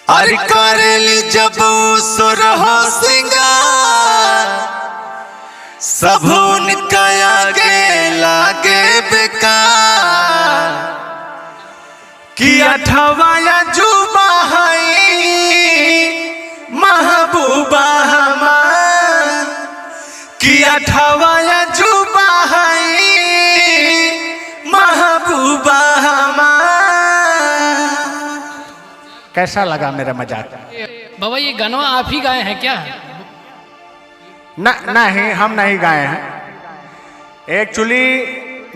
अरे करेली जब सुरहो सिंगार सब उनका आगे लागे बेकार कि अठवाया जुबा है महबूबा हमार कि अठवाया जुबा है महबूबा हमार। कैसा लगा मेरा मजाक? बाबा ये गाना आप ही गाए हैं क्या? नहीं, हम नहीं गाए हैं। एक्चुअली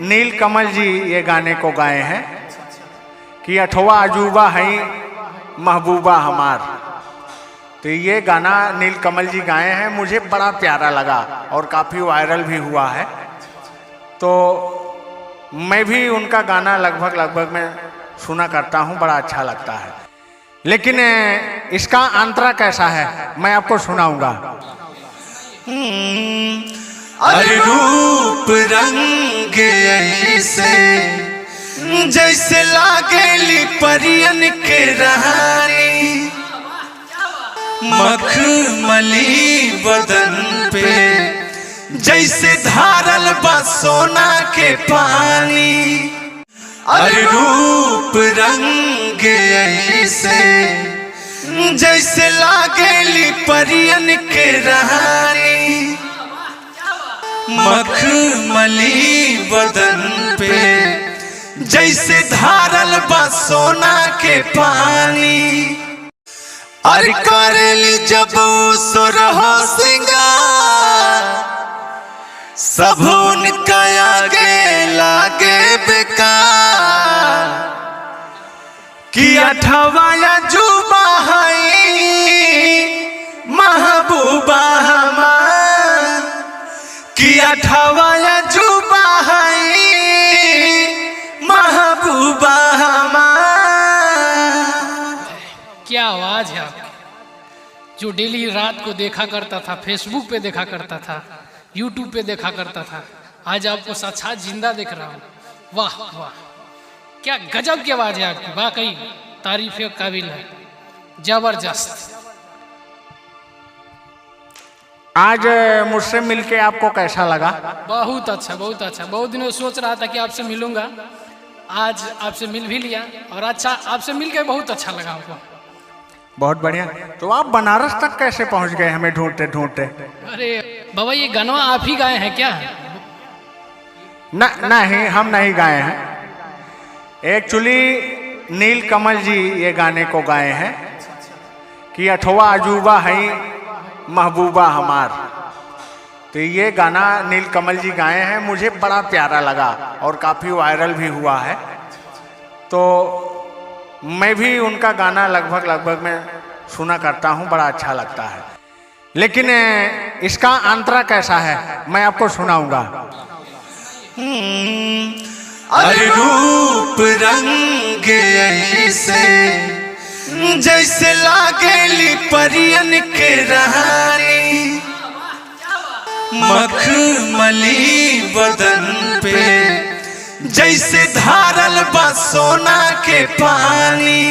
नीलकमल जी ये गाने को गाए हैं कि अठवा अजूबा है महबूबा हमार। तो ये गाना नीलकमल जी गाए हैं, मुझे बड़ा प्यारा लगा और काफ़ी वायरल भी हुआ है। तो मैं भी उनका गाना लगभग मैं सुना करता हूँ, बड़ा अच्छा लगता है। लेकिन इसका अंतरा कैसा है मैं आपको सुनाऊंगा। अरे रूप रंग ऐसे जैसे लागेली परियन के रानी, मखमली बदन पे जैसे धारल बा सोना के पानी। अरे रूप रंग ऐसे जैसे लागेली परियन के रानी, मखमली बदन पे जैसे धारल बा सोना के पानी। अरे करेली जब सुरहो सिंगार सब उनका आगे लागे बेकार कि अठवाया जुबा है महबूबा हमार कि अठवाया जुबा है महबूबा हमार। क्या आवाज है आपकी, जो डेली रात को देखा करता था, फेसबुक पे देखा करता था, यूट्यूब पे देखा करता था, आज आपको साक्षात जिंदा देख रहा हूँ। वाह वाह, क्या गजब की आवाज है आपकी, वाकई तारीफ के काबिल है, जबरदस्त। आज मुझसे मिलके आपको कैसा लगा? बहुत अच्छा, बहुत अच्छा। बहुत दिनों सोच रहा था कि आपसे मिलूंगा, आज आपसे मिल भी लिया और अच्छा, आपसे मिलकर बहुत अच्छा लगा हमको। बहुत बढ़िया। तो आप बनारस तक कैसे पहुंच गए हमें ढूंढते ढूंढते? अरे बाबा ये गाना आप ही गाए हैं क्या? नहीं, हम नहीं गाए हैं। एक्चुअली नीलकमल जी ये गाने को गाए हैं कि अठवा अजूबा है महबूबा हमार। तो ये गाना नीलकमल जी गाए हैं, मुझे बड़ा प्यारा लगा और काफ़ी वायरल भी हुआ है। तो मैं भी उनका गाना लगभग मैं सुना करता हूँ, बड़ा अच्छा लगता है। लेकिन इसका अंतरा कैसा है मैं आपको सुनाऊंगा। अरे रूप रंग ऐसे जैसे लागेली परियन के रानी, मखमली बदन पे जैसे धारल बा सोना के पानी।